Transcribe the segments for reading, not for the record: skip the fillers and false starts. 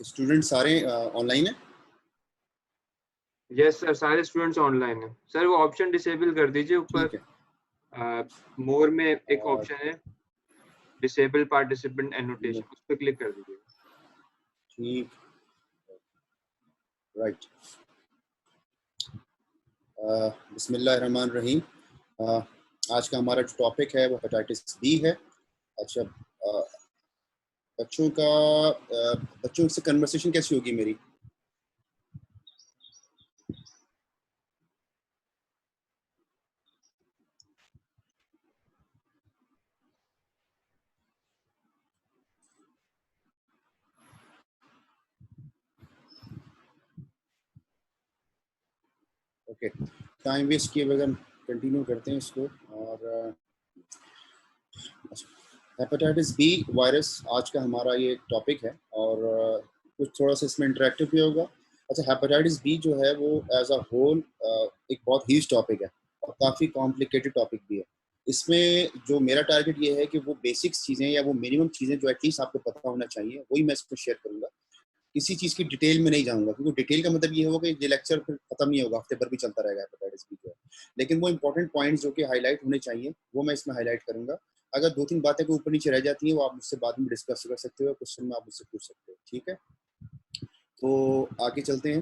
Student सारे online है? Yes sir, सारे स्टूडेंट्स ऑनलाइन हैं सर। वो ऑप्शन डिसेबल कर दीजिए ऊपर। ठीक है। मोर में एक और ऑप्शन है डिसेबल पार्टिसिपेंट एनोटेशन, उस पर क्लिक कर दीजिए। ठीक, राइट। बिस्मिल्लाहिर्रहमानिर्रहीम। आज का हमारा जो टॉपिक है वो हेपेटाइटिस बी है। अच्छा, बच्चों से कन्वर्सेशन कैसी होगी मेरी? ओके, टाइम वेस्ट किए बगैर कंटिन्यू करते हैं इसको। और हेपेटाइटिस बी वायरस आज का हमारा ये टॉपिक है और कुछ थोड़ा सा इसमें इंटरेक्टिव भी होगा। अच्छा, हेपेटाइटिस बी जो है वो एज अ होल एक बहुत ह्यूज टॉपिक है और काफ़ी कॉम्प्लिकेटेड टॉपिक भी है। इसमें जो मेरा टारगेट ये है कि वो बेसिक्स चीज़ें या वो मिनिमम चीज़ें जो एटलीस्ट आपको पता होना चाहिए वही मैं इसमें शेयर करूँगा। किसी चीज़ की डिटेल में नहीं जाऊँगा क्योंकि डिटेल का मतलब ये होगा कि ये लेक्चर फिर खत्म नहीं होगा, हफ्ते भर भी चलता रहेगा हेपेटाइटिस बी जो है। लेकिन वो इंपॉर्टेंट पॉइंट्स जो कि हाईलाइट होने चाहिए वो मैं इसमें हाईलाइट करूँगा। अगर 2-3 बातें कोई ऊपर नीचे रह जाती हैं वो आप मुझसे बाद में डिस्कस कर सकते हो, क्वेश्चन में आप मुझसे पूछ सकते हो, ठीक है? तो आगे चलते हैं।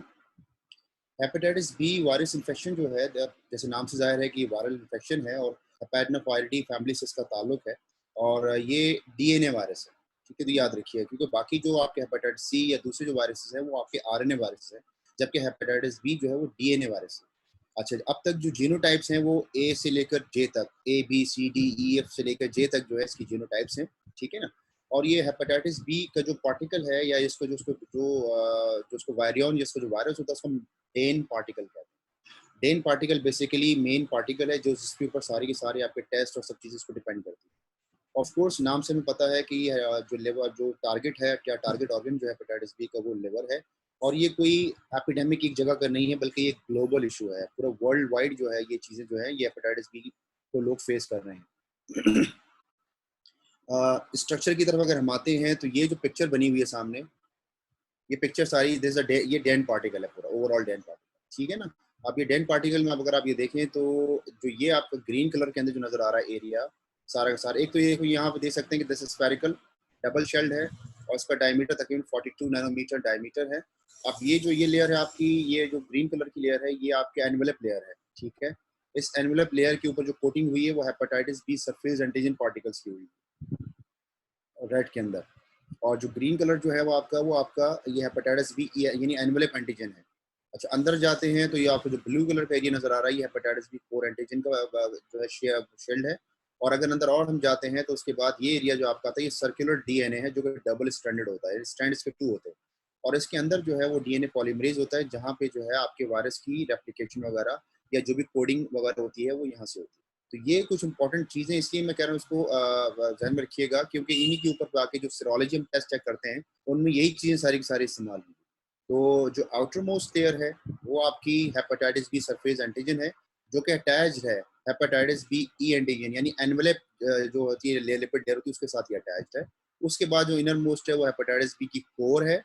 हेपेटाइटिस बी वायरस इन्फेक्शन जो है जैसे नाम से ज़ाहिर है कि वायरल इन्फेक्शन है और हेपेटोफायरिडी फैमिली से इसका ताल्लुक है और ये डीएनए वायरस है, ठीक है? तो याद रखिए क्योंकि बाकी जो आपके हेपेटाइटिस सी या दूसरे जो वायरसेस हैं वो आपके आरएनए वायरस है, जबकि हेपेटाइटिस बी जो है वो डीएनए वायरस है। अच्छा, अब तक जो जीनोटाइप्स हैं वो ए से लेकर जे तक, A B C D E F से लेकर जे तक जो है इसकी जीनोटाइप्स हैं, ठीक है ना? और ये हेपेटाइटिस बी का जो पार्टिकल है या इसको जो वायरियन जिसको जो वायरस होता है उसको डेन पार्टिकल कहते हैं। Dane particle basically main particle है जो जिसके ऊपर सारी की सारी आपके टेस्ट और सब चीज़ें इसको डिपेंड करती है। ऑफ कोर्स नाम से हमें पता है कि जो लिवर जो टारगेट है, क्या टारगेट ऑर्गन जो है हेपेटाइटिस बी का वो लिवर है और ये कोई एपिडेमिक एक जगह का नहीं है बल्कि ये ग्लोबल इशू है। पूरा वर्ल्ड वाइड जो है ये चीज़ें जो है ये हेपेटाइटिस बी को लोग फेस कर रहे हैं। स्ट्रक्चर की तरफ अगर हम आते हैं तो ये जो पिक्चर बनी हुई है सामने, ये पिक्चर सारी ये डेन पार्टिकल है, पूरा ओवरऑल डेन पार्टिकल, ठीक है ना? अब ये डेन पार्टिकल में अगर आप ये देखें तो जो ये आपको ग्रीन कलर के अंदर जो नजर आ रहा है एरिया सारा का सारा, एक तो ये यहाँ पे देख सकते हैं कि दिस स्फेरिकल डबल शेल्ड है और इसका डायमीटर तकरीबन 42 नैनोमीटर डायमीटर है। अब ये जो ये लेयर है आपकी, ये जो ग्रीन कलर की लेयर है ये आपके एनवेलप लेयर है, ठीक है? इस एनवेलप लेयर के ऊपर जो कोटिंग हुई है वो hepatitis B surface antigen particles की हुई है रेड के अंदर। और जो ग्रीन कलर जो है वो आपका ये हेपेटाइटिस बी यानी एनवेलप एंटीजन है। अच्छा, अंदर जाते हैं तो ये आपको जो ब्लू कलर का एरिया नजर आ रहा है ये हेपेटाइटिस बी कोर एंटीजन का जो है शील्ड है। और अगर अंदर और हम जाते हैं तो उसके बाद ये एरिया जो आपका आता है ये सर्कुलर डीएनए है जो कि डबल स्ट्रैंडेड होता है, स्ट्रैंड इसके 2 होते हैं और इसके अंदर जो है वो डीएनए पॉलीमरेज होता है जहाँ पे जो है आपके वायरस की रेप्लिकेशन वगैरह या जो भी कोडिंग वगैरह होती है वो यहाँ से होती है। तो ये कुछ इंपॉर्टेंट चीज़ें इसलिए मैं कह रहा हूँ इसको ध्यान में रखिएगा क्योंकि इन्हीं के ऊपर आके जो सीरोलॉजी हम टेस्ट चेक करते हैं उनमें यही चीज़ें सारी की सारी इस्तेमाल होंगी। तो जो आउटर मोस्ट लेयर है वो आपकी हेपेटाइटिस बी सरफेस एंटीजन है जो कि अटैच्ड है हेपेटाइटिस बी ई एंटीजन यानी एनवेलप जो होती है लिपिड लेयर होती है उसके साथ ही अटैच्ड है। उसके बाद जो इनर मोस्ट है वो हेपेटाइटिस बी की कोर है।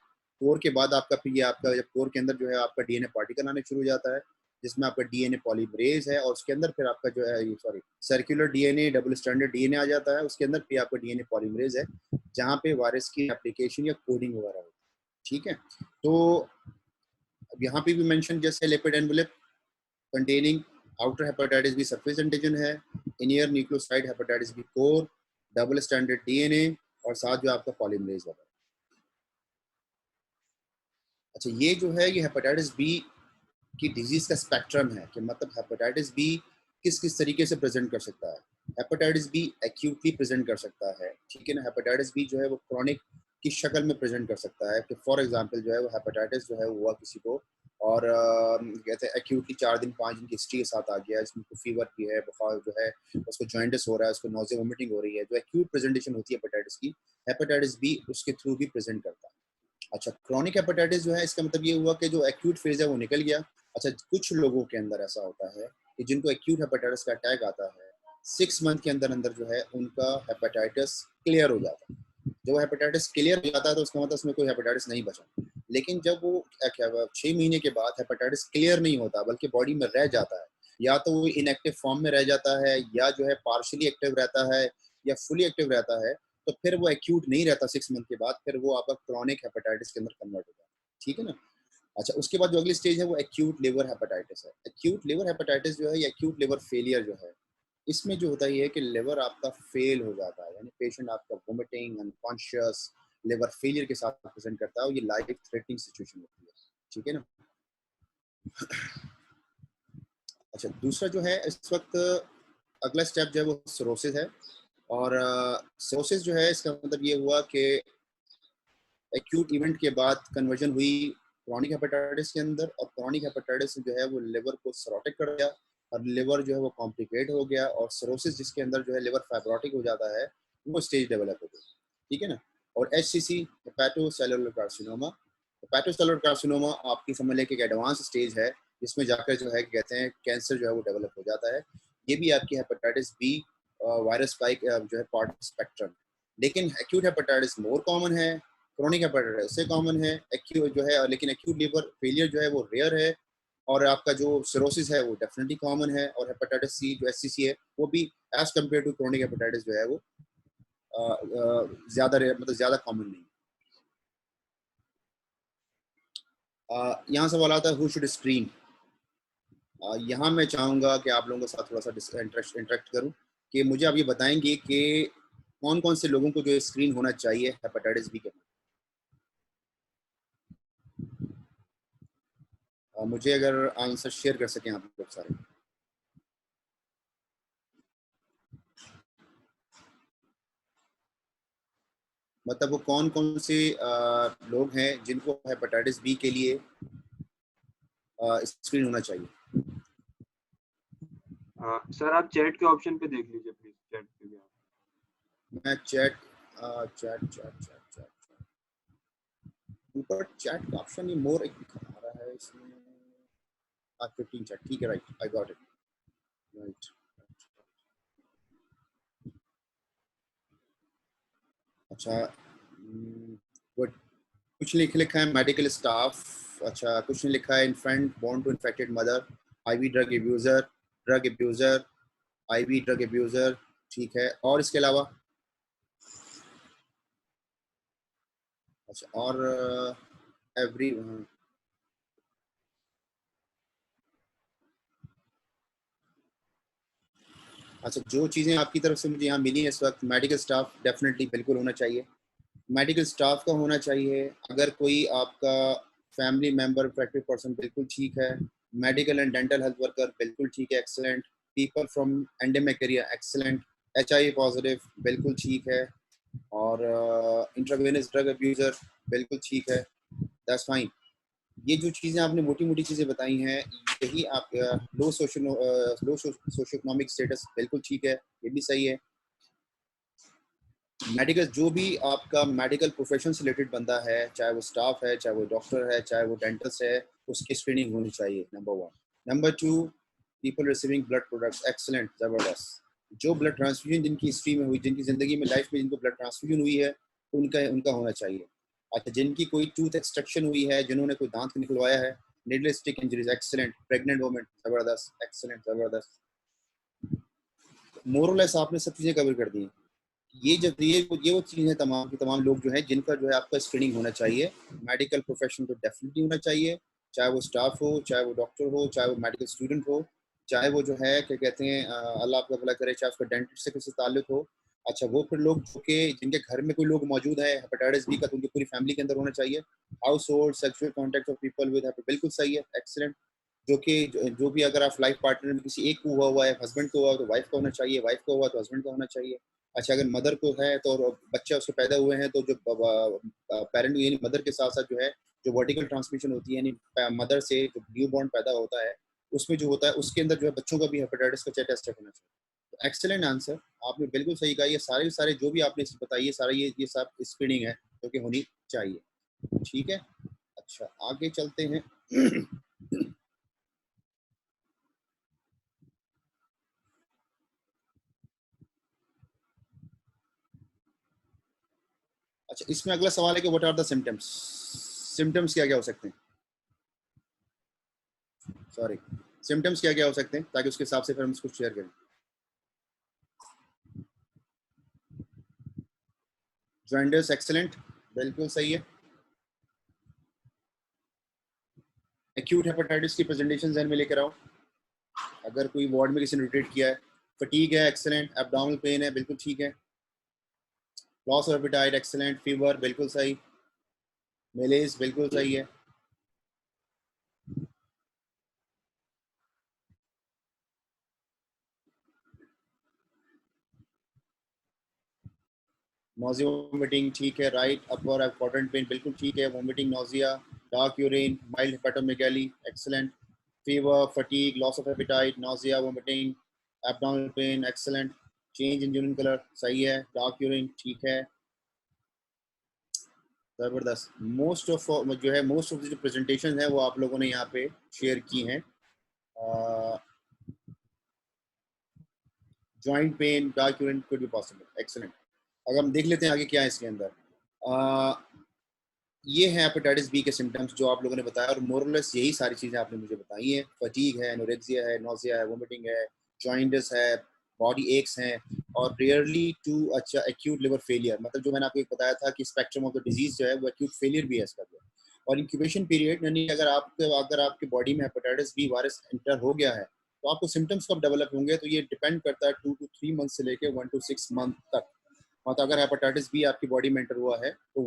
कोर के बाद आपका फिर ये आपका जब कोर के अंदर जो है आपका डीएनए पार्टिकल आने शुरू हो जाता है जिसमें आपका डीएनए पॉलीमरेज है और उसके अंदर फिर आपका जो है sorry circular DNA double stranded DNA आ जाता है। उसके अंदर फिर आपका डीएनए पॉलीमरेज है जहाँ पे वायरस की एप्लीकेशन या कोडिंग वगैरह होती है, ठीक है? तो अब यहाँ पे भी मेंशन जैसे lipid envelope containing outer hepatitis B surface antigen है, inner nucleoside hepatitis B core, double stranded DNA और साथ जो आपका पॉलीमरेज वगैरह। अच्छा, ये जो है ये हेपेटाइटिस बी की डिजीज का स्पेक्ट्रम है कि मतलब हेपेटाइटिस बी किस किस तरीके से प्रेजेंट कर सकता है। हेपेटाइटिस बी एक्यूटली प्रेजेंट कर सकता है, ठीक है ना? हेपेटाइटिस बी जो है वो क्रॉनिक की शक्ल में प्रेजेंट कर सकता है कि फॉर एग्जांपल जो है वो हेपेटाइटिस जो है हुआ किसी को और कहते हैं एक्यूटली 4 दिन 5 दिन की हिस्ट्री के साथ आ गया, इसमें फीवर भी है, बुखार जो है उसको जॉइंटिस हो रहा है, उसको नोज़िया वोमिटिंग हो रही है, जो एक्यूट प्रेजेंटेशन होती है हेपेटाइटिस की, हेपेटाइटिस बी उसके थ्रू भी प्रेजेंट करता है। अच्छा, क्रॉनिक हेपेटाइटिस जो है इसका मतलब ये हुआ कि जो एक्यूट फेज है वो निकल गया। अच्छा, कुछ लोगों के अंदर ऐसा होता है कि जिनको एक्यूट हेपेटाइटिस का अटैक आता है 6 मंथ के अंदर अंदर जो है उनका हेपेटाइटिस क्लियर हो जाता है। जब हेपेटाइटिस क्लियर हो जाता है तो उसका मतलब उसमें कोई हेपेटाइटिस नहीं बचा। लेकिन जब वो क्या 6 महीने के बाद हेपेटाइटिस क्लियर नहीं होता बल्कि बॉडी में रह जाता है, या तो वो इनएक्टिव फॉर्म में रह जाता है, या जो है पार्शियली एक्टिव रहता है, या फुली एक्टिव रहता है, तो फिर वो एक्यूट नहीं रहता 6 मंथ के बाद, फिर वो आपका क्रॉनिक हेपेटाइटिस के अंदर कन्वर्ट हो जाता है। ठीक है ना? अच्छा, उसके बाद जो अगली स्टेज है वो एक्यूट लिवर हेपेटाइटिस है। एक्यूट लिवर हेपेटाइटिस जो है, या एक्यूट लिवर फेलियर जो है, इसमें जो होता है ये है कि लिवर आपका फेल हो जाता है, यानी पेशेंट आपका वोमिटिंग, अनकॉन्शियस, लिवर फेलियर के साथ प्रेजेंट करता है, और ये लाइफ थ्रेटनिंग सिचुएशन होती है। ठीक है ना? अच्छा, दूसरा जो है इस वक्त अगला स्टेप जो है वो सिरोसिस है। और सिरोसिस जो है इसका मतलब ये हुआ कि एक्यूट इवेंट के बाद कन्वर्जन हुई क्रॉनिक हेपेटाइटिस के अंदर, और क्रॉनिक हेपेटाइटिस जो है वो लिवर को सरोटिक कर गया, और लिवर जो है वो कॉम्प्लिकेट हो गया, और सिरोसिस जिसके अंदर जो है लिवर फाइब्रोटिक हो जाता है, वो स्टेज डेवलप हो गई। ठीक है ना? और HCC, hepatocellular carcinoma, hepatocellular carcinoma आपकी समझ लें कि एक एडवांस स्टेज है, जिसमें जाकर जो है कहते हैं कैंसर जो है वो डेवलप हो जाता है। ये भी आपकी हेपेटाइटिस बी वायरस स्पाइक जो है पार्ट स्पेक्ट्रम। लेकिन एक्यूट हेपेटाइटिस मोर कॉमन है, क्रोनिक हेपेटाइटिस इससे कॉमन है, एक्यूट जो है, लेकिन एक्यूट लिवर फेलियर जो है वो रेयर है। और आपका जो सिरोसिस है वो डेफिनेटली कॉमन है, और हेपेटाइटिस सी जो HCC है वो भी as compare to chronic hepatitis जो है वो ज्यादा रेयर, मतलब ज्यादा कॉमन नहीं। यहाँ सवाल आता है हु शुड स्क्रीन। यहाँ मैं चाहूँगा कि आप लोगों के साथ थोड़ा सा इंटरेक्ट करूँ, कि मुझे आप ये बताएंगे कि कौन कौन से लोगों को जो स्क्रीन होना चाहिए हेपेटाइटिस बी के। मुझे अगर आंसर शेयर कर सकें आप लोग सारे। मतलब वो कौन कौन से लोग हैं जिनको हेपेटाइटिस बी के लिए स्क्रीन होना चाहिए। सर आप चैट के ऑप्शन पे देख लीजिए प्लीज, चैट पे भी मैं chat chat chat chat chat ऊपर चैट का ऑप्शन ही मोर एक दिखा रहा है इसमें। 15 चैट, ठीक है, right, I got it, right. अच्छा, गुड। कुछ लिखा है मेडिकल स्टाफ। अच्छा, कुछ ने लिखा है infant born to infected mother, IV drug abuser, IV drug abuser. ठीक है, और इसके अलावा? अच्छा, और एवरी अच्छा, जो चीज़ें आपकी तरफ से मुझे यहाँ मिली है इस वक्त, मेडिकल स्टाफ डेफिनेटली बिल्कुल होना चाहिए। मेडिकल स्टाफ का होना चाहिए। अगर कोई आपका फैमिली मेंबर इफेक्टिव पर्सन, बिल्कुल ठीक है। Medical and dental health worker, बिल्कुल ठीक है, excellent. People from endemic area, excellent. HIV positive, बिल्कुल ठीक है। और इंट्रावेनस ड्रग अब्यूज़र, बिल्कुल ठीक है, दैट्स फाइन। ये जो चीज़ें आपने मोटी मोटी चीज़ें बताई हैं, यही आप लो सोशो इकोनॉमिक स्टेटस, बिल्कुल ठीक है, ये भी सही है। मेडिकल, जो भी आपका मेडिकल प्रोफेशन से रिलेटेड बंदा है, चाहे वो स्टाफ है, चाहे वो डॉक्टर है, चाहे वो डेंटिस्ट है, उसकी स्क्रीनिंग होनी चाहिए, number 1। Number 2, people receiving blood products, excellent, ज़बरदस्त। जो ब्लड ट्रांसफ्यूजन जिनकी हिस्ट्री में हुई, जिनकी ज़िंदगी में, लाइफ में जिनको ब्लड ट्रांसफ्यूजन हुई है, उनका उनका होना चाहिए। अच्छा, जिनकी कोई टूथ एक्सट्रैक्शन हुई है, जिन्होंने कोई दांत निकलवाया है, needle stick injuries, excellent. Pregnant women, ज़बरदस्त, एक्सलेंट, ज़बरदस्त। मोरलेस आपने सब चीज़ें कवर कर दी। ये वो चीज़ें तमाम की तमाम लोग जो हैं जिनका जो है आपका स्क्रीनिंग होना चाहिए। मेडिकल प्रोफेशन तो डेफिनेटली होना चाहिए, चाहे वो स्टाफ हो, चाहे वो डॉक्टर हो, चाहे वो मेडिकल स्टूडेंट हो, चाहे वो जो है क्या कहते हैं अल्लाह आपका भला करे, चाहे उसका डेंटिस्ट से किसी ताल्लुक हो। अच्छा, वो फिर लोग जो कि जिनके घर में कोई लोग मौजूद है हेपेटाइटिस बी का, तो उनकी पूरी फैमिली के अंदर होना चाहिए। House hold sexual contact of people with, बिल्कुल सही है, एक्सीलेंट। जो कि जो भी अगर आप लाइफ पार्टनर में किसी एक को हुआ है, हस्बैंड को हुआ तो वाइफ का होना चाहिए, वाइफ को हुआ तो हस्बैंड का होना चाहिए। अच्छा, अगर मदर को है तो, और बच्चा उसके पैदा हुए हैं तो, जो पेरेंट यानी मदर के साथ साथ जो है, जो वर्टिकल ट्रांसमिशन होती है, यानी मदर से जो न्यू बॉर्न पैदा होता है, उसमें जो होता है उसके अंदर जो है बच्चों का भी हेपेटाइटिस का टेस्ट होना चाहिए। तो एक्सेलेंट आंसर, आपने बिल्कुल सही कहा। ये सारे सारे जो भी आपने बताइए, सारा ये सब स्क्रीनिंग है जो कि होनी चाहिए। ठीक है, अच्छा आगे चलते हैं। अच्छा, इसमें अगला सवाल है कि what are the symptoms, symptoms क्या क्या हो सकते हैं, सॉरी सिम्टम्स क्या क्या हो सकते हैं, ताकि उसके हिसाब से फिर हम इसको शेयर करें। जॉइंडस एक्सेलेंट, बिल्कुल सही है। एक्यूट हेपेटाइटिस की प्रेजेंटेशन ध्यान में लेकर आओ, अगर कोई वार्ड में किसी ने रोटेट किया है। फटीग है, एक्सेलेंट। एब्डोमिनल पेन है, बिल्कुल ठीक है। Loss of appetite, excellent. Fever, बिल्कुल सही। मेलेज, बिल्कुल सही है। नोजिया वोमिटिंग, ठीक है, राइट। अपर क्वाड्रेंट पेन, बिल्कुल ठीक है। Vomiting, nausea, dark urine, mild hepatomegaly, excellent. Fever, fatigue, loss of appetite, nausea, vomiting, abdominal pain, excellent. Change in urine colour, सही है। डार्क यूरिन, ठीक है, जबरदस्त। मोस्ट ऑफ जो है मोस्ट ऑफ जो प्रेजेंटेशन है वो आप लोगों ने यहाँ पे शेयर की हैं। Joint pain, dark urine could be possible, excellent. अगर हम देख लेते हैं आगे क्या है इसके अंदर। ये है हेपेटाइटिस बी के सिम्टम्स जो आप लोगों ने बताया, और मोरलेस यही सारी चीज़ें आपने मुझे बताई हैं। फटीग है, एनोरेक्सिया है, नोजिया है, वोमिटिंग है, जॉइंटस है, बॉडी एक्स हैं, और रेयरली टू अच्छा एक्यूट लिवर फेलियर, मतलब जो मैंने आपको एक बताया था कि स्पेक्ट्रम ऑफ द डिजीज जो है वो एक्यूट फेलियर भी है इसका जो। और इंक्यूबेशन पीरियड, यानी अगर आपके बॉडी में हेपेटाइटिस बी वायरस एंटर हो गया है तो आपको सिम्टम्स कब डेवलप होंगे, तो ये डिपेंड करता है 2 to 3 मंथ से लेकर 1 to 6 मंथ तक। मतलब अगर हेपेटाइटिस बी आपकी बॉडी में एंटर हुआ है तो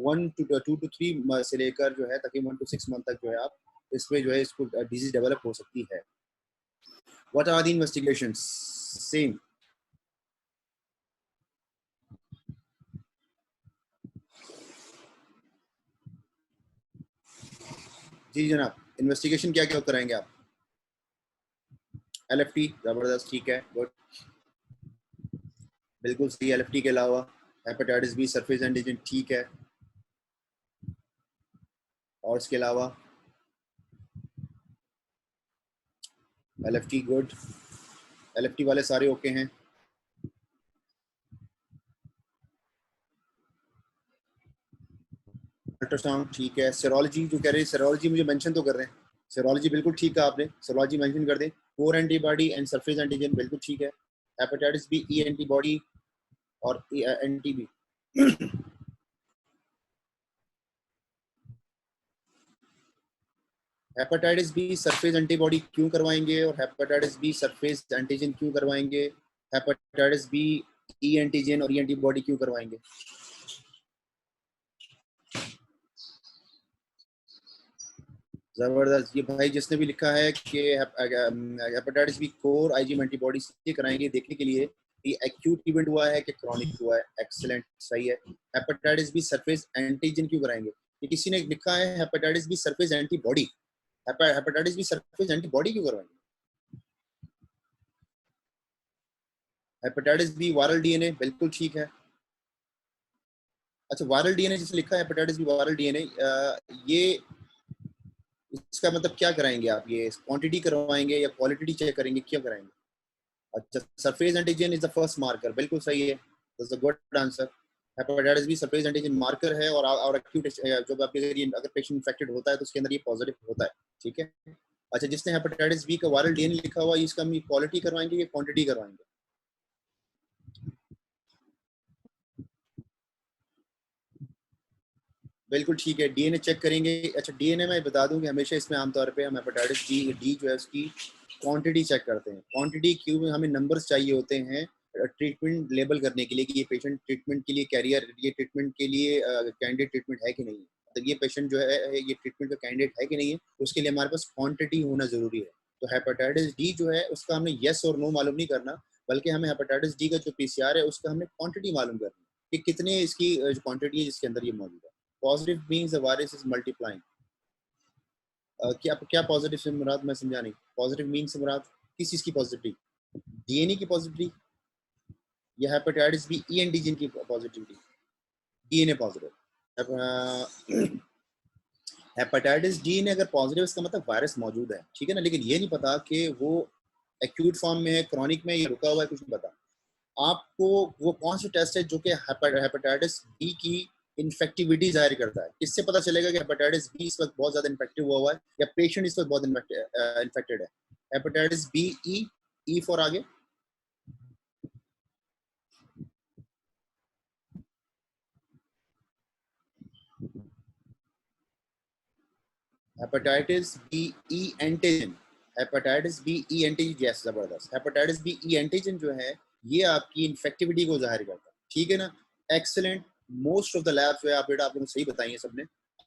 2 to 3 से लेकर जो है तकरीबन 1 to 6 मंथ तक जो है आप इसमें जो है इसको डिजीज डेवलप हो सकती है। What are the investigations, same. जी जनाब, इन्वेस्टिगेशन क्या क्या कराएंगे आप। एलएफटी, जबरदस्त, ठीक है, गुड, बिल्कुल सही। एलएफटी के अलावा हेपेटाइटिस बी सरफेस एंटीजन, ठीक है, और इसके अलावा एलएफटी, गुड, एलएफटी वाले सारे ओके हैं। अल्ट्रासाउंड, ठीक है। सेरोलॉजी जो कह रहे हैं, सेरोलॉजी मुझे मेंशन तो कर रहे हैं, सेरोलॉजी बिल्कुल ठीक है आपने, सेरोलॉजी मेंशन कर दें। Core antibody and surface antigen, बिल्कुल ठीक है। हेपेटाइटिस बी ई एंटीबॉडी और anti B. Hepatitis B surface antibody क्यों करवाएंगे और हेपेटाइटिस बी सरफेस एंटीजन क्यों करवाएंगे, हेपेटाइटिस बी ई एंटीजन और ई एंटीबॉडी क्यों करवाएंगे। जबरदस्त। ये भाई जिसने भी लिखा है कि hepatitis B core IgM antibody से कराएंगे देखने के लिए कि एक्यूट इवेंट हुआ है कि क्रॉनिक हुआ है, एक्सीलेंट, सही है। हेपेटाइटिस बी सरफेस एंटीजन क्यों कराएंगे, ये किसी ने लिखा है hepatitis B surface antibody, hepatitis B surface antibody क्यों करवाएंगे। हेपेटाइटिस बी वायरल डीएनए, बिल्कुल ठीक है। अच्छा, वायरल डीएनए जिसे लिखा है हेपेटाइटिस बी वायरल डीएनए, ये इसका मतलब क्या कराएंगे आप, ये क्वांटिटी करवाएंगे या क्वालिटी चेक करेंगे, क्या कराएंगे। अच्छा, surface antigen is the first marker, बिल्कुल सही है, that's a good answer. Hepatitis B surface antigen marker है, और एक्यूट जब आपके अगर पेशेंट इन्फेक्टेड होता है तो उसके अंदर ये पॉजिटिव होता है, ठीक है। अच्छा, जिसने हेपेटाइटिस बी का वायरल डीएनए लिखा हुआ है, इसका हम क्वालिटी करवाएंगे या क्वांटिटी करवाएंगे। बिल्कुल ठीक है, डीएनए चेक करेंगे। अच्छा, डीएनए मैं बता दूं कि हमेशा इसमें आमतौर पे हम हेपेटाइटिस डी जो है उसकी क्वांटिटी चेक करते हैं। क्वांटिटी क्यों में हमें नंबर्स चाहिए होते हैं ट्रीटमेंट लेबल करने के लिए कि ये पेशेंट ट्रीटमेंट के लिए कैरियर, ये ट्रीटमेंट के लिए कैंडिडेट ट्रीटमेंट है कि नहीं है, मतलब ये पेशेंट जो है ये ट्रीटमेंट का कैंडिडेट है कि नहीं है, उसके लिए हमारे पास क्वांटिटी होना जरूरी है। तो हेपेटाइटिस डी जो है उसका हमने येस और नो मालूम नहीं करना, बल्कि हमें हेपेटाइटिस डी का जो पीसीआर है उसका हमने क्वांटिटी मालूम करनी है कि कितने इसकी क्वांटिटी है जिसके अंदर ये मौजूद है। Positive means the virus is multiplying. क्या पॉजिटिव से मुराद, मैं समझा नहीं। पॉजिटिव मीन्स से मुराद किस चीज़ की पॉजिटिविटी, डीएनए की पॉजिटिविटी या हेपेटाइटिस बी ई एंटीजन की positivity. DNA positive. Hepatitis D ने अगर पॉजिटिव, इसका मतलब वायरस मौजूद है, ठीक है ना, लेकिन ये नहीं पता कि वो एक्यूट फॉर्म में है, क्रॉनिक में, या रुका हुआ है, कुछ नहीं पता आपको। वो कौन सा टेस्ट है जो कि हेपेटाइटिस बी की इन्फेक्टिविटी जाहिर करता है। किससे पता चलेगा कि हेपेटाइटिस बी इस वक्त बहुत ज्यादा इन्फेक्टिव हुआ है या पेशेंट इस वक्त बहुत इन्फेक्टेड है? हेपेटाइटिस बी, ई फॉर आगे, hepatitis B E antigen, hepatitis B E antigen, yes जबरदस्त। हेपेटाइटिस बी ई एंटीजन जो है ये आपकी इन्फेक्टिविटी को जाहिर करता है, ठीक है ना। Excellent, most of the labs जो है आप बेटा आप लोगों ने सही बताई है सबने।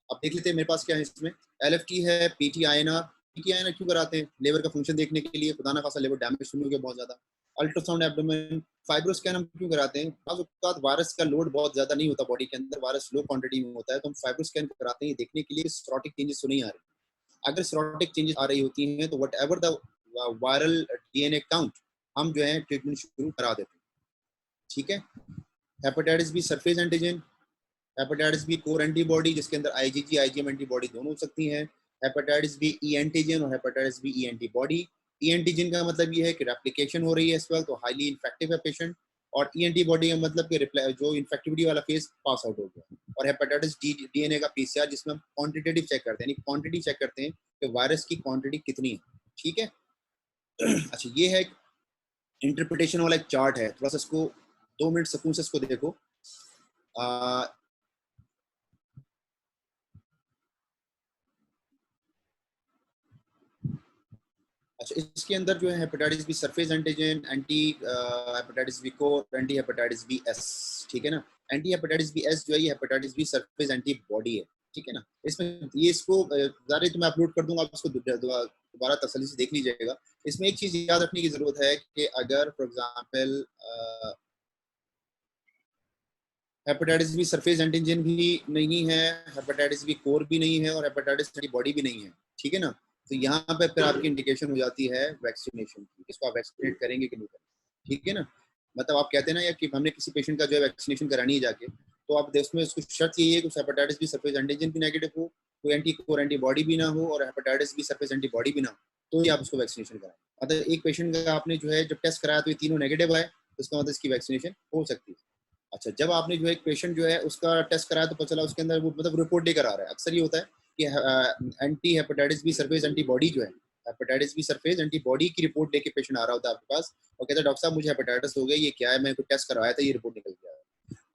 अब देख लेते हैं मेरे पास क्या है इसमें, एलएफटी है, पीटीआईएनआर। पीटीआईएनआर क्यों कराते हैं? लिवर का फंक्शन देखने के लिए, खुदा ना खासा लिवर डैमेज हो गया बहुत ज्यादा। अल्ट्रासाउंड एब्डोमेन, फाइब्रोस्कैन हम क्यों कराते हैं? बात वायरस का लोड बहुत ज्यादा नहीं होता बॉडी के अंदर, वायरस लो क्वांटिटी में होता है, तो हम फाइब्रोस्कैन कराते हैं देखने के लिए सिरोटिक चेंजेस तो नहीं आ रही। अगर सिरोटिक चेंजेस आ रही होती हैं तो what ever the viral DNA count हम जो है ट्रीटमेंट शुरू करा देते हैं, ठीक है। Hepatitis B surface antigen, hepatitis B core antibody जिसके अंदर आईजीजी आईजीएम एंटीबॉडी दोनों हो सकती हैं। हेपेटाइटिस बी ई एंटीजन और hepatitis B E antibody. E antigen का मतलब ये है कि रेप्लिकेशन हो रही है इस वक्त, तो हाईली इन्फेक्टिव है पेशेंट, और ई एंटीबॉडी का मतलब कि जो इन्फेक्टिविटी वाला फेज पास आउट हो गया। और हेपेटाइटिस डीएनए का पीसीआर जिसमें हम क्वांटिटेटिव चेक करते हैं, यानी क्वांटिटी चेक करते हैं कि वायरस की क्वांटिटी कितनी है, ठीक है। अच्छा, ये है इंटरप्रिटेशन वाला एक चार्ट है, थोड़ा सा इसको 2 मिनट सुकून से इसको देखो। अच्छा, इसके अंदर जो है hepatitis B surface antigen, anti hepatitis B core, anti hepatitis B S, ठीक है ना। एंटी हेपेटाइटिस बी एस जो है ये हेपेटाइटिस बी सरफेस एंटीबॉडी है, ठीक है ना। इसमें ये इसको ज़ाहिर तो मैं अपलोड कर दूंगा, आप इसको दोबारा तसल्ली से देख लीजिएगा। इसमें एक चीज़ याद रखने की ज़रूरत है कि अगर for example hepatitis B surface antigen भी नहीं है, हेपेटाइटिस बी कोर भी नहीं है और हेपेटाइटिस एंटीबॉडी भी नहीं है, ठीक है ना, तो यहाँ पे फिर आपकी इंडिकेशन हो जाती है वैक्सीनेशन की, इसको आप वैक्सीनेट करेंगे कि नहीं करेंगे, ठीक है ना। मतलब आप कहते हैं ना यार कि हमने किसी पेशेंट का जो है वैक्सीनेशन करानी है जाके, तो आप उसमें उसको शर्त यही है कि हेपेटाइटिस बी सरफेस एंटीजन भी नेगेटिव हो, कोई एंटी कोर एंटीबॉडी भी ना हो और हेपेटाइटिस बी सरफेस एंटीबॉडी भी ना हो, तो ही आप उसको वैक्सीनेशन कराएं। मतलब एक पेशेंट का आपने जो है जब टेस्ट कराया तो ये तीनों नेगेटिव आए, तो इसका मतलब इसकी वैक्सीनेशन हो सकती है। अच्छा, जब आपने जो है एक पेशेंट जो है उसका टेस्ट कराया तो पता चला उसके अंदर वो मतलब रिपोर्ट लेकर आ रहा है, अक्सर ये होता है कि anti hepatitis B surface antibody जो है, हेपेटाइटिस बी सरफेस एंटीबॉडी की रिपोर्ट लेके पेशेंट आ रहा होता है आपके पास और कहता है डॉक्टर साहब मुझे हेपेटाइटिस हो गया, ये क्या है, मैं कोई टेस्ट करवाया था, ये रिपोर्ट निकल गया है।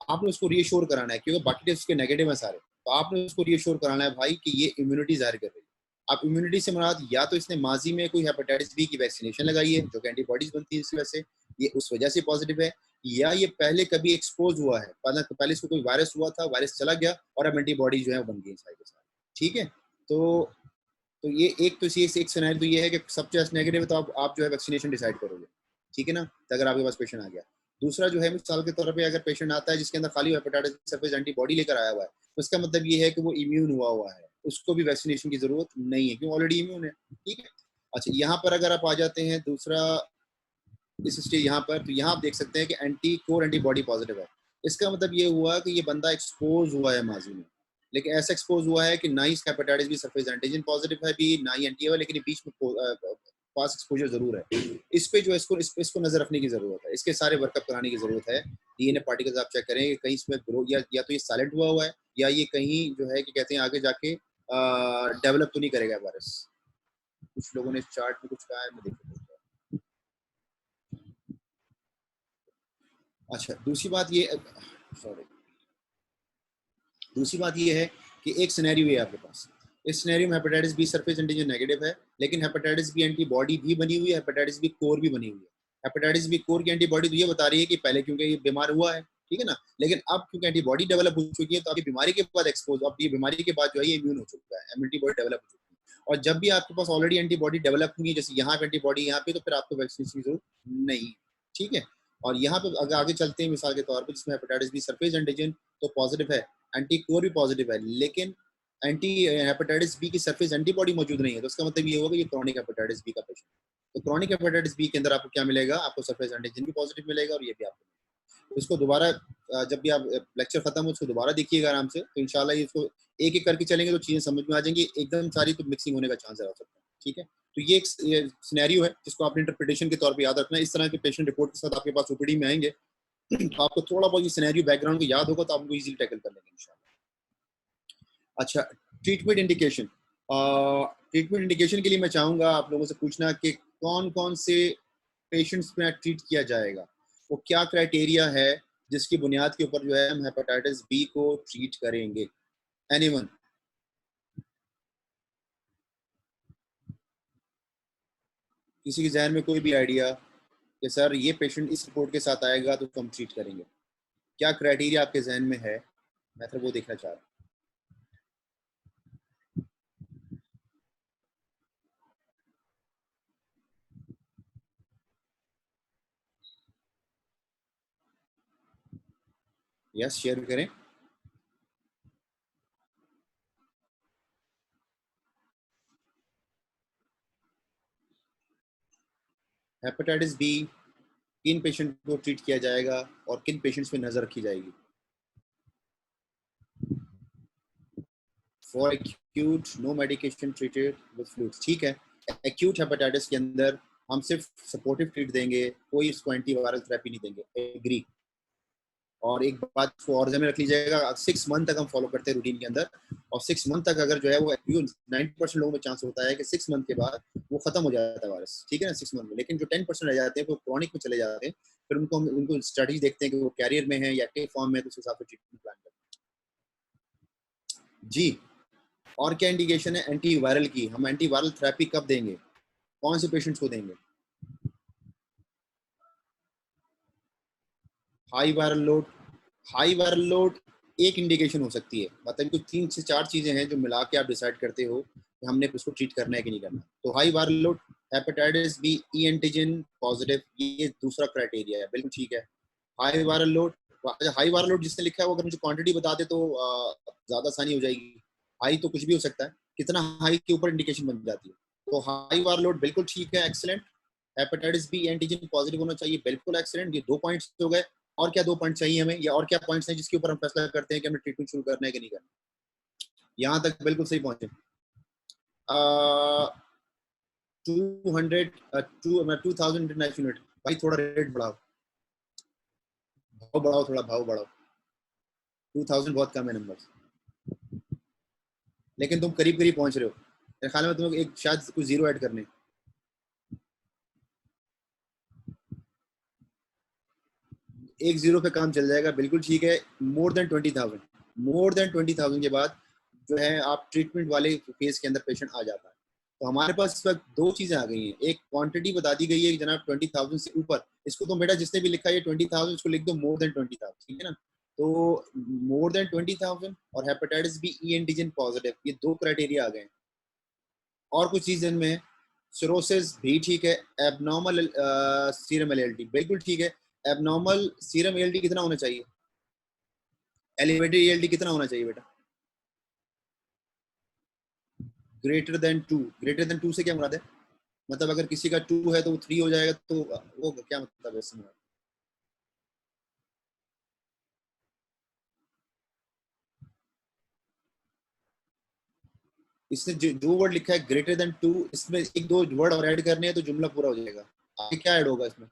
आपने उसको रीअश्योर कराना है क्योंकि बाकी टेस्ट उसके नेगेटिव है सारे, तो आपने उसको रीअश्योर कराना है भाई कि ये इम्यूनिटी जाहिर कर रही है। आप इम्यूनिटी से मुराद या तो इसने माजी में कोई हेपेटाइटिस बी की वैक्सीनेशन लगाई है जो कि एंटीबॉडीज बनती है इस वजह से, ये उस वजह से पॉजिटिव है, या ये पहले कभी एक्सपोज हुआ है, पहले इसको कोई वायरस हुआ था, वायरस चला गया और अब एंटीबॉडी जो है वो बन गई सारी के सारी, ठीक है। तो ये एक तो एक सिनेरियो तो ये है कि सब टेस्ट नेगेटिव है तो आप जो है वैक्सीनेशन डिसाइड करोगे, ठीक है ना, तो अगर आपके पास पेशेंट आ गया। दूसरा जो है मिसाल के तौर पे अगर पेशेंट आता है जिसके अंदर खाली हेपेटाइटिस सरफेस एंटीबॉडी लेकर आया हुआ है, तो इसका मतलब ये है कि वो इम्यून हुआ है, उसको भी वैक्सीनेशन की जरूरत नहीं है क्योंकि ऑलरेडी इम्यून है, ठीक है। अच्छा, यहाँ पर अगर आप आ जाते हैं दूसरा इस स्टेज यहाँ पर, तो यहाँ आप देख सकते हैं कि एंटी कोर एंटीबॉडी पॉजिटिव है। इसका मतलब ये हुआ कि ये बंदा एक्सपोज हुआ है माजी में, लेकिन ऐसा एक्सपोज हुआ है कि ना ही इसका hepatitis B surface antigen positive है भी, ना ही एंटी है, लेकिन बीच में पास एक्सपोजर जरूर है। इस पे जो इसको नजर रखने की जरूरत है, इसके सारे वर्कअप कराने की जरूरत है। डीएनए पार्टिकल्स आप चेक करें कि कहीं इसमें ग्रो या तो ये साइलेंट हुआ है या ये कहीं जो है कि कहते हैं आगे जाके डेवलप तो नहीं करेगा वायरस। कुछ लोगों ने चार्ट में कुछ कहा है, मैं देख लेता हूं। अच्छा, दूसरी बात ये है कि एक सिनेरियो है आपके पास, इस सिनेरियो में hepatitis B surface antigen negative है, लेकिन हेपेटाइटिस बी एंटीबॉडी भी बनी हुई है, हेपेटाइटिस बी कोर भी बनी हुई है। हेपेटाइटिस बी कोर की एंटीबॉडी तो ये बता रही है कि पहले क्योंकि ये बीमार हुआ है, ठीक है ना, लेकिन अब क्योंकि एंटीबॉडी डेवलप हो चुकी है तो अभी बीमारी के बाद एक्सपोज, अब ये बीमारी के बाद जो है ये इम्यून हो चुका है, एंटीबॉडी डेवलप हो चुकी है। और जब भी आपके पास ऑलरेडी एंटीबॉडी डेवलप हुई है, जैसे यहाँ पे एंटीबॉडी यहाँ पे, तो फिर आपको वैक्सीनेशन की जरूरत नहीं, ठीक है। और यहाँ पे अगर आगे चलते हैं मिसाल के तौर पर जिसमें हेपेटाइटिस बी सरफेस एंटीजन तो पॉजिटिव है, एंटी कोर भी पॉजिटिव है, लेकिन एंटी हेपेटाइटिस बी की सरफेस एंटीबॉडी मौजूद नहीं है, तो उसका मतलब ये होगा कि ये क्रॉनिक हेपेटाइटिस बी का पेशेंट। तो क्रॉनिक हेपेटाइटिस बी के अंदर आपको क्या मिलेगा, आपको सरफेस एंटीजन भी पॉजिटिव मिलेगा और ये भी आपको, तो इसको दोबारा जब भी आप लेक्चर खत्म हो उसको दोबारा देखिएगा आराम से, तो इंशाल्लाह इसको एक एक करके चलेंगे तो चीजें समझ में आ जाएंगी, एकदम सारी तो मिक्सिंग होने का चांस रह सकता है, ठीक है। तो ये एक सिनेरियो है जिसको आपने इंटरप्रिटेशन के तौर पे याद रखना है। इस तरह के पेशेंट रिपोर्ट के साथ आपके पास ओपीडी में आएंगे तो आपको थोड़ा बहुत ये सिनेरियो बैकग्राउंड को याद होगा तो आप उनको इजीली टैकल कर लेंगे इंशाल्लाह। अच्छा, ट्रीटमेंट इंडिकेशन। ट्रीटमेंट इंडिकेशन के लिए मैं चाहूँगा आप लोगों से पूछना कि कौन-कौन से पेशेंट्स में ट्रीट किया जाएगा? वो क्या क्राइटेरिया है जिसकी बुनियाद के ऊपर जो है हम हेपेटाइटिस बी को ट्रीट करेंगे? एनीवन? किसी के ज़हन में कोई भी आइडिया कि सर ये पेशेंट इस रिपोर्ट के साथ आएगा तो उसको हम ट्रीट करेंगे? क्या क्राइटेरिया आपके ज़हन में है? मैं तो वो देखना चाह रहा हूँ। यस, शेयर करें। हेपेटाइटिस बी किन पेशेंट को ट्रीट किया जाएगा और किन पेशेंट्स पे नज़र रखी जाएगी? For acute no medication treated with fluids, ठीक है। एक्यूट हेपेटाइटिस के अंदर हम सिर्फ सपोर्टिव ट्रीट देंगे, कोई इसको एंटीवायरल थेरेपी नहीं देंगे, एग्री। और एक बात को और ध्यान में रख लीजिएगा, 6 मंथ तक हम फॉलो करते हैं रूटीन के अंदर, और 6 मंथ तक अगर जो है वो 90% लोगों में चांस होता है कि 6 मंथ के बाद वो खत्म हो जाता है वायरस, ठीक है ना, 6 मंथ में। लेकिन जो 10% रह जाते हैं वो क्रॉनिक में चले जाते हैं, फिर उनको स्टडीज देखते हैं कि वो कैरियर में है या एक्टिव फॉर्म में, तो उस हिसाब से ट्रीटमेंट प्लान करते हैं जी। और क्या इंडिकेशन है एंटीवायरल की? हम एंटीवायरल थेरेपी कब देंगे, कौन से पेशेंट्स को देंगे? High viral load. High viral load एक इंडिकेशन हो सकती है, मतलब कुछ 3 से 4 चीजें हैं जो मिला के आप डिसाइड करते हो कि हमने इसको ट्रीट करना है कि नहीं करना। तो high viral load, hepatitis B E antigen positive, ये दूसरा क्राइटेरिया है, बिल्कुल ठीक है। High viral load, high viral load जिसने लिखा है वो अगर मुझे क्वांटिटी बता दे तो ज्यादा आसानी हो जाएगी। हाई तो कुछ भी हो सकता है, कितना हाई के ऊपर इंडिकेशन बन जाती है। तो हाई वायरल लोड बिल्कुल ठीक है, excellent. Hepatitis B antigen positive होना चाहिए, बिल्कुल एक्सीलेंट। ये 2 पॉइंट्स हो गए। और क्या 2 पॉइंट चाहिए हमें, या और क्या पॉइंट्स हैं जिसके ऊपर हम फैसला करते हैं कि हमें ट्रीटमेंट शुरू करना है कि नहीं करना? यहाँ तक बिल्कुल सही पहुंचे। 200 2000 इंटरनेशनल यूनिट। भाई थोड़ा रेट बढ़ाओ, भाव बढ़ाओ, थोड़ा भाव बढ़ाओ। 2000 बहुत कम है नंबर, लेकिन तुम करीब करीब पहुंच रहे हो। मेरे ख्याल में तुम्हें एक शायद कुछ जीरो ऐड करने। एक जीरो पे काम चल जाएगा, बिल्कुल ठीक है। मोर देन 20,000, मोर देन 20,000 के बाद जो है आप ट्रीटमेंट वाले फेज के अंदर पेशेंट आ जाता है। तो हमारे पास इस वक्त 2 चीजें आ गई हैं। एक क्वांटिटी बता दी गई है कि जनाब 20,000 से ऊपर, इसको तो बेटा जिसने भी लिखा है 20,000 इसको लिख दो मोर देन 20,000, ठीक है ना। तो मोर देन 20,000 और hepatitis B E antigen positive, ये 2 क्राइटेरिया आ गए हैं। और कुछ चीज इनमें है, सिरोसिस भी ठीक है, एबनॉर्मल सीरम एलएलटी बिल्कुल ठीक है। एबनॉर्मल सीरम एलएलटी कितना होना चाहिए? एलिवेटेड एलएलटी कितना होना चाहिए बेटा? Greater than 2। ग्रेटर देन 2 से क्या मुराद है? मतलब अगर किसी का 2 है तो वो 3 हो जाएगा, तो वो क्या मतलब है इसमें? इसने जो वर्ड लिखा है ग्रेटर देन 2, इसमें एक दो वर्ड और ऐड करने हैं तो जुमला पूरा हो जाएगा। आगे क्या ऐड होगा इसमें?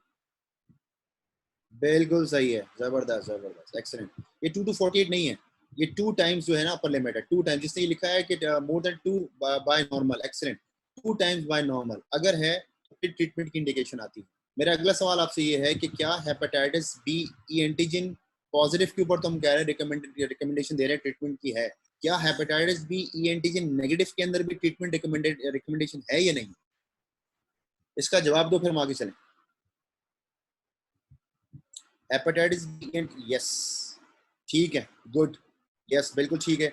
बिल्कुल सही है, जबरदस्त जबरदस्त, एक्सीलेंट। ये 2 to 48 नहीं है, ये 2 टाइम्स जो है ना अपर लिमिट है, 2 टाइम्स। जिसने ये लिखा है कि more than 2 by normal, excellent. 2 times by normal अगर है तो फिर ट्रीटमेंट की इंडिकेशन आती है। मेरा अगला सवाल आपसे ये है कि क्या hepatitis B E antigen positive के ऊपर तो हम कह रहे हैं रिकमेंडेशन दे रहे हैं ट्रीटमेंट की है, क्या hepatitis B E antigen negative के अंदर भी ट्रीटमेंट रिकमेंडेशन है या नहीं? इसका जवाब दो, फिर हम आगे चलें। हेपेटाइटिस बी एंड यस, ठीक है, गुड, यस बिल्कुल ठीक है।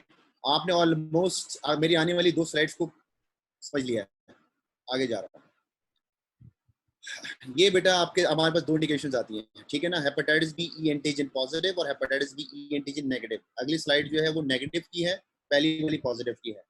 आपने ऑलमोस्ट मेरी आने वाली 2 स्लाइड्स को समझ लिया है। आगे जा रहा हूँ। ये बेटा आपके हमारे पास 2 इंडिकेशंस आती हैं, ठीक है ना, hepatitis B E antigen positive और hepatitis B E antigen negative. अगली स्लाइड जो है वो नेगेटिव की है, पहली वाली पॉजिटिव की है।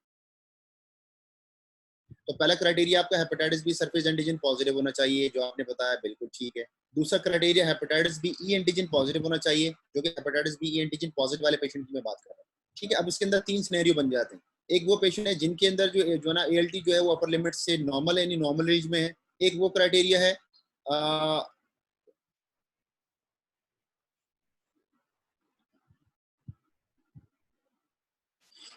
तो पहला क्राइटेरिया आपका hepatitis B surface antigen positive होना चाहिए, जो आपने बताया बिल्कुल ठीक है। दूसरा criteria hepatitis B E antigen positive होना चाहिए, जो कि hepatitis B E antigen positive वाले पेशेंट की मैं बात कर रहा हूँ, ठीक है। अब इसके अंदर 3 सिनेरियो बन जाते हैं। एक वो पेशेंट है जिनके अंदर जो ना एएलटी जो है वो अपर लिमिट से नॉर्मल है, यानी नॉर्मल रेंज में है। एक वो क्राइटेरिया है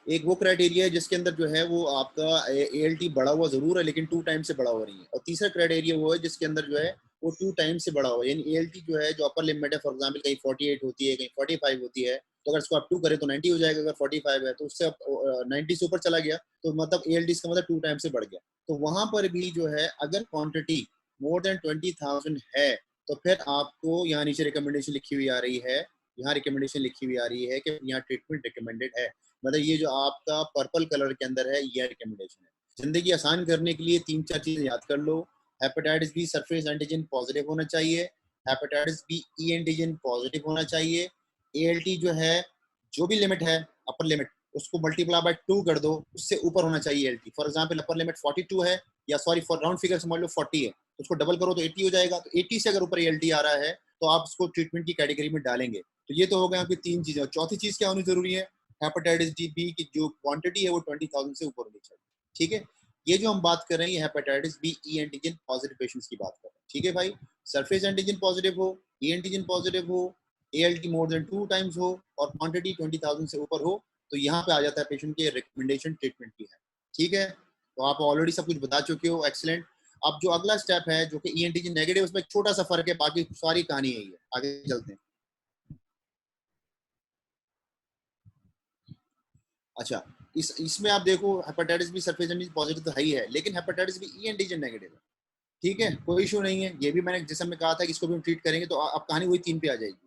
एक वो क्राइटेरिया है जिसके अंदर जो है वो आपका ALT बढ़ा हुआ जरूर है लेकिन 2 टाइम से बढ़ा हुआ नहीं है, और तीसरा क्राइटेरिया वो है जिसके अंदर जो है वो 2 टाइम से बढ़ा हुआ है, यानी ALT जो है जो अपर लिमिट है, फॉर एग्जांपल कहीं 48 होती है, कहीं 45 होती है, तो अगर इसको आप 2 करें तो 90 हो जाएगा, अगर 45 है तो उससे 90 से ऊपर चला गया तो मतलब ALT इसका मतलब 2 टाइम से बढ़ गया। तो वहां पर भी जो है अगर क्वांटिटी मोर देन 20,000 है तो फिर आपको यहाँ नीचे रिकमेंडेशन लिखी हुई आ रही है, यहाँ रिकमेंडेशन लिखी हुई आ रही है कि यहाँ ट्रीटमेंट रिकमेंडेड है। मतलब ये जो आपका पर्पल कलर के अंदर है ये रिकमेंडेशन है। जिंदगी आसान करने के लिए 3-4 चीजें याद कर लो। Hepatitis B surface antigen positive होना चाहिए, hepatitis B E antigen positive होना चाहिए, ALT जो है जो भी लिमिट है अपर लिमिट उसको मल्टीप्लाई बाय 2 कर दो, उससे ऊपर होना चाहिए ALT। For example upper limit 42 है, या सॉरी फॉर राउंड फिगर समझ लो 40 है, तो उसको डबल करो तो 80 हो जाएगा। तो 80 से अगर ऊपर ALT आ रहा है तो आप उसको ट्रीटमेंट की कैटेगरी में डालेंगे। तो ये तो हो गया आपकी 3 चीजें। चौथी चीज क्या होनी जरूरी है, हेपेटाइटिस बी की जो क्वांटिटी है वो 20,000 से ऊपर होनी चाहिए। ठीक है, ये जो हम बात कर रहे हैं hepatitis B E antigen positive patients की बात कर रहे हैं। ठीक है भाई, सरफेस एंटीजन पॉजिटिव हो, ई एंटीजन पॉजिटिव हो, ALT मोर देन 2 टाइम्स हो और क्वांटिटी 20,000 से ऊपर हो, तो यहाँ पे आ जाता है पेशेंट के रिकमेंडेशन ट्रीटमेंट की है। ठीक है, तो आप ऑलरेडी सब कुछ बता चुके हो, एक्सीलेंट। अब जो अगला स्टेप है जो कि ई एंटीजन नेगेटिव, उसमें एक छोटा सा फर्क है, बाकी सारी कहानी यही है। आगे चलते हैं। अच्छा, इसमें आप देखो hepatitis B surface antigen positive तो है ही है, लेकिन hepatitis B E antigen negative है। ठीक है, कोई इशू नहीं है, ये भी मैंने जैसे मैं कहा था कि इसको भी हम ट्रीट करेंगे, तो अब कहानी वही 3 पे आ जाएगी।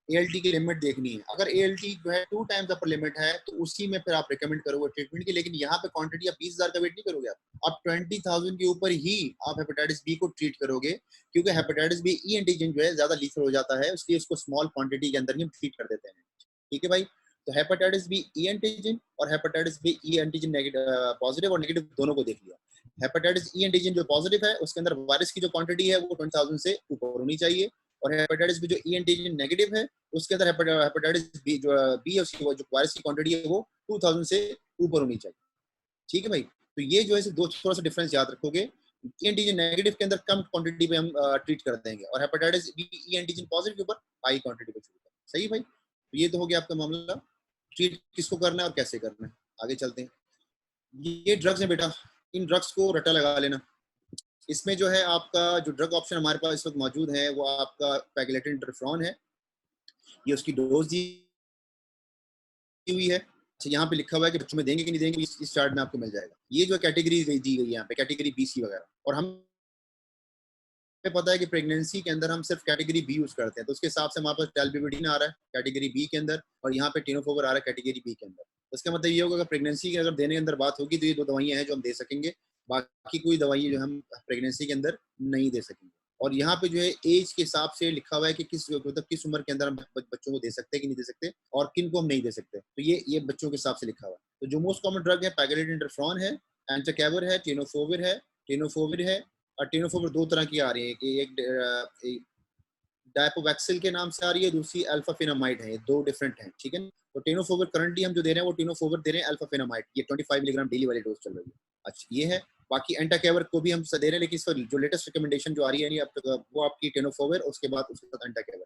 ALT की लिमिट देखनी है, अगर ALT जो है 2 टाइम्स अपर लिमिट है तो उसी में फिर आप रिकमेंड करोगे ट्रीटमेंट की, लेकिन यहाँ पे क्वांटिटी आप 20,000 का वेट नहीं करोगे, आप 20,000 के ऊपर ही आप हेपेटाइटिस बी को ट्रीट करोगे, क्योंकि हेपेटाइटिस बी ई एंटीजन जो है ज्यादा लीथल हो जाता है, इसलिए उसको स्मॉल क्वांटिटी के अंदर ही हम ट्रीट कर देते हैं। ठीक है भाई, तो हेपेटाइटिस बी ई एंटीजन और hepatitis B E antigen negative, positive और नेगेटिव दोनों को देख लिया। हेपेटाइटिस ई एंटीजन जो पॉजिटिव है उसके अंदर वायरस की जो क्वांटिटी है वो 20,000 से ऊपर होनी चाहिए, और हेपेटाइटिस बी जो ई एंटीजन नेगेटिव है उसके अंदर हेपेटाइटिस बी जो बी है उसकी जो वायरस की क्वांटिटी है वो 2000 से ऊपर होनी चाहिए। ठीक है भाई, तो ये जो है दो थोड़ा सा डिफरेंस याद रखोगे। ई एंटीजन नेगेटिव के अंदर कम क्वांटिटी पे हम ट्रीट कर देंगे, और hepatitis B E antigen positive के ऊपर हाई क्वांटिटी पे ट्रीट करेंगे। सही भाई, तो ये तो हो गया आपका मामला, ट्रीट किसको करना है और कैसे करना है। आगे चलते हैं। ये ड्रग्स है बेटा, इन ड्रग्स को रट्टा लगा लेना। इसमें जो है आपका जो ड्रग ऑप्शन हमारे पास इस वक्त मौजूद है वो आपका पैगलेटिन इंटरफ्रॉन है, ये उसकी डोज दी हुई है। अच्छा, यहाँ पे लिखा हुआ है कि बच्चों में देंगे कि नहीं देंगे, इस चार्ट में आपको मिल जाएगा। ये जो कैटेगरी दी गई है यहाँ पे, कैटेगरी BC वगैरह, और हम पता है कि प्रेगनेंसी के अंदर हम सिर्फ कैटेगरी बी यूज करते हैं, तो उसके हिसाब से हमारे पास टेल्बिविडिन आ रहा है कैटेगरी बी के अंदर, और यहाँ पे टेनोफोवर आ रहा है कैटेगरी बी के अंदर। तो इसका मतलब ये होगा कि प्रेगनेंसी के अगर देने के अंदर बात होगी तो ये 2 दवाइयां हैं जो हम दे सकेंगे, बाकी कोई दवाई जो हम प्रेगनेंसी के अंदर नहीं दे सकेंगे। और यहाँ पे जो है एज के हिसाब से लिखा हुआ है कि किस मतलब किस उम्र के अंदर हम बच्चों को दे सकते हैं कि नहीं दे सकते, और किन को हम नहीं दे सकते, तो ये बच्चों के हिसाब से लिखा हुआ है। तो जो मोस्ट कॉमन ड्रग है पैगलेटिन इंटरफ्रॉन है, एंटाकेवर है, टेनोफोविर है। और टेनोफोविर 2 तरह की आ रही है, एक डायपोवैक्सिल के नाम से आ रही है, दूसरी अल्फाफिनामाइड है, ये 2 डिफरेंट हैं। ठीक है, तो टेनोफोविर करंटली हम जो दे रहे हैं वो टेनोफोविर दे रहे हैं अल्फाफिनामाइड, ये 25 मिलीग्राम डेली वाली डोज चल रही है। अच्छा, ये है। बाकी एंटाकेवर को भी हम दे रहे हैं, लेकिन इसका जो लेटेस्ट रिकमेंडेशन जो आ रही है नहीं अब तक वो आपकी टेनोफोविर, उसके बाद उसके साथ एंटाकेवर।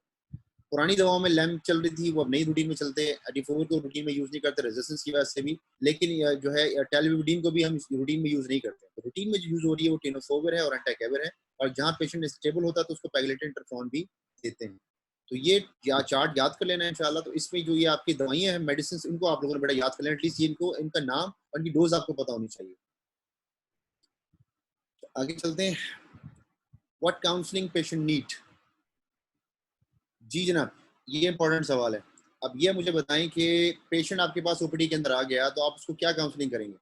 पुरानी दवाओं में लैम्प चल रही थी, वो अब नई रूटीन में चलते हैं। एडिफोविर को रूटीन में यूज नहीं करते रेजिस्टेंस की वजह से भी, लेकिन जो है टेल्विविडिन को भी हम रूटीन में यूज नहीं करते। तो रूटीन में जो यूज हो रही है वो टेनोफोविर है और एंटाकेवर है, और जहाँ पेशेंट स्टेबल होता है तो उसको पैगलेटिन इंटरफ्रॉन भी देते हैं। तो ये चार्ट याद कर लेना इंशाल्लाह। तो इसमें जो ये आपकी दवाइयां हैं, मेडिसिन, इनको आप लोगों ने बड़ा याद कर लेना, एटलीस्ट इनको इनका नाम और इनकी डोज आपको पता होनी चाहिए। तो आगे चलते हैं। What counselling patient need. जी जनाब, ये इंपॉर्टेंट सवाल है। अब ये मुझे बताएं कि पेशेंट आपके पास ओपीडी के अंदर आ गया तो आप उसको क्या काउंसलिंग करेंगे।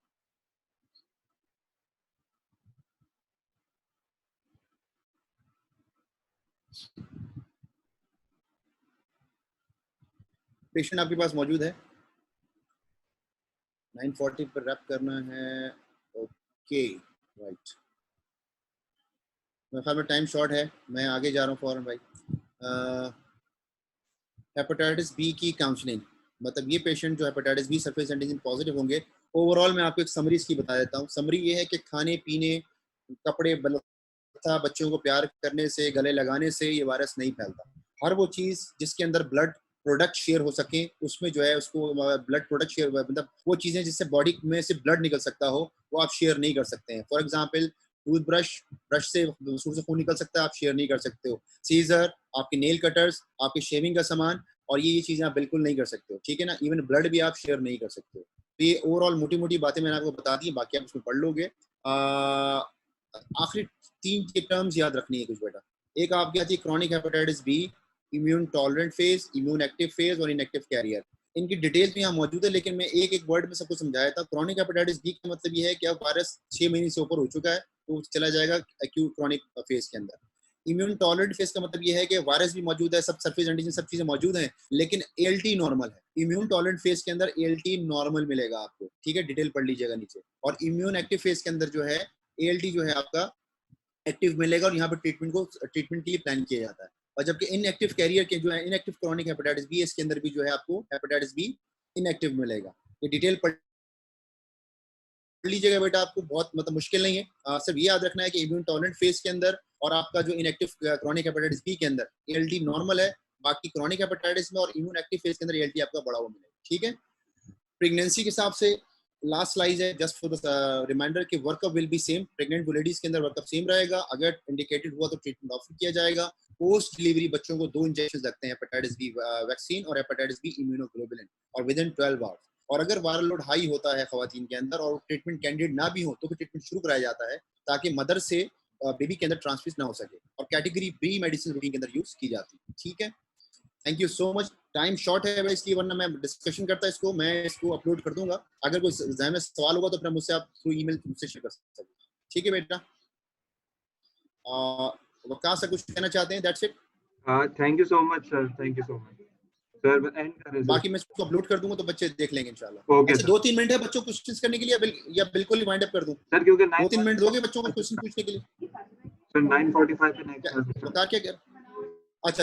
पेशेंट आपके पास मौजूद है, 9:40 पर रैप करना है। ओके राइट, मेरे ख्याल में टाइम शॉर्ट है, मैं आगे जा रहा हूँ फौरन भाई। हेपेटाइटिस बी की काउंसलिंग, मतलब ये पेशेंट जो hepatitis B surface antigen positive होंगे, ओवरऑल मैं आपको एक समरी इसकी बता देता हूँ। समरी ये है कि खाने पीने, कपड़े, बलता, बच्चों को प्यार करने से, गले लगाने से ये वायरस नहीं फैलता। हर वो चीज़ जिसके अंदर ब्लड प्रोडक्ट शेयर हो सके, उसमें जो है उसको ब्लड प्रोडक्ट शेयर, मतलब वो चीज़ें जिससे बॉडी में से ब्लड निकल सकता हो वो आप शेयर नहीं कर सकते हैं। फॉर एग्जांपल टूथब्रश, ब्रश से दूसरों से खून निकल सकता है, आप शेयर नहीं कर सकते हो। सीजर, आपके नेल कटर्स, आपके शेविंग का सामान, और ये चीज़ें आप बिल्कुल नहीं कर सकते हो, ठीक है ना। इवन ब्लड भी आप शेयर नहीं कर सकते हो। तो ये ओवरऑल मोटी मोटी बातें मैंने आपको बता दी, बाकी आप उसमें पढ़ लोगे। आखिरी 3 के टर्म्स याद रखनी है कुछ बेटा। एक आपकी आती है chronic hepatitis B, immune tolerant phase, immune active phase और इनएक्टिव कैरियर। इनकी डिटेल्स भी यहाँ मौजूद है, लेकिन मैं एक वर्ड में सबको समझाया था। क्रॉनिक हेपेटाइटिस बी का मतलब ये है कि अब वायरस 6 महीने से ऊपर हो चुका है तो चला जाएगा एक्यूट क्रॉनिक फेज के अंदर। इम्यून टॉलरेंट फेज का मतलब ये है कि वायरस भी मौजूद है, सब सरफेस एंटीजन सब चीजें मौजूद हैं, लेकिन एएलटी नॉर्मल है। इम्यून टॉलरेंट फेज के अंदर एएलटी नॉर्मल मिलेगा आपको, ठीक है, डिटेल पढ़ लीजिएगा नीचे। और इम्यून एक्टिव फेज के अंदर जो है एएलटी जो है आपका एक्टिव मिलेगा, और यहाँ पर ट्रीटमेंट के लिए प्लान किया जाता है। और जबकि इनएक्टिव कैरियर के जो है इनएक्टिव क्रॉनिक हेपेटाइटिस बी, इसके अंदर भी जो है आपको हेपेटाइटिस बी इनएक्टिव मिलेगा। ये डिटेल पढ़ लीजिएगा बेटा, आपको बहुत मतलब मुश्किल नहीं है। सिर्फ ये याद रखना है कि इम्यून टॉलरेंट फेज के अंदर और आपका जो इनएक्टिव क्रॉनिक हेपेटाइटिस बी के अंदर एएलटी नॉर्मल है, बाकी क्रॉनिक हेपेटाइटिस में और इम्यून एक्टिव फेज के अंदर एएलटी आपका बढ़ा हुआ मिलेगा, ठीक है। प्रेगनेंसी के हिसाब से लास्ट स्लाइड है, जस्ट फॉर द रिमाइंडर कि workup will be same. Pregnant ladies के अंदर वर्कअप सेम रहेगा, अगर इंडिकेटेड हुआ तो ट्रीटमेंट ऑफर किया जाएगा। पोस्ट डिलीवरी बच्चों को 2 इंजेक्शन लगते हैं, हेपेटाइटिस बी वैक्सीन और हेपेटाइटिस बी इम्यूनोग्लोबुलिन, और विद इन 12 आवर्स। और अगर वायरल लोड हाई होता है खवातीन के अंदर और ट्रीटमेंट कैंडिडेट ना भी हो तो भी ट्रीटमेंट शुरू कराया जाता है, ताकि मदर से बेबी के अंदर ट्रांसमिट ना हो सके। और कैटेगरी बी मेडिसिन रूटीन के अंदर यूज की जाती है, ठीक है। Thank you so much. Time short है इसलिए, वरना मैं डिस्कशन करता इसको, मैं इसको अपलोड कर दूंगा। अगर कोई ज़हन में सवाल होगा तो फिर मुझसे आप थ्रू ईमेल मुझसे शेयर कर सकते हैं, ठीक है बेटा। वकास सर कुछ कहना चाहते हैं? That's it. Thank you so much sir, thank you so much sir. And करें सर? बाकी मैं इसको अपलोड कर दूंगा तो बच्चे देख लेंगे इंशाल्लाह। ओके अच्छा सर। 2-3 मिनट है बच्चों को क्वेश्चंस करने के लिए, या बिल्कुल ही वाइंड अप कर दूं सर? क्योंकि 2-3 मिनट दोगे बच्चों को क्वेश्चन पूछने के लिए? सर 9:45 पे नेक्स्ट बता क्या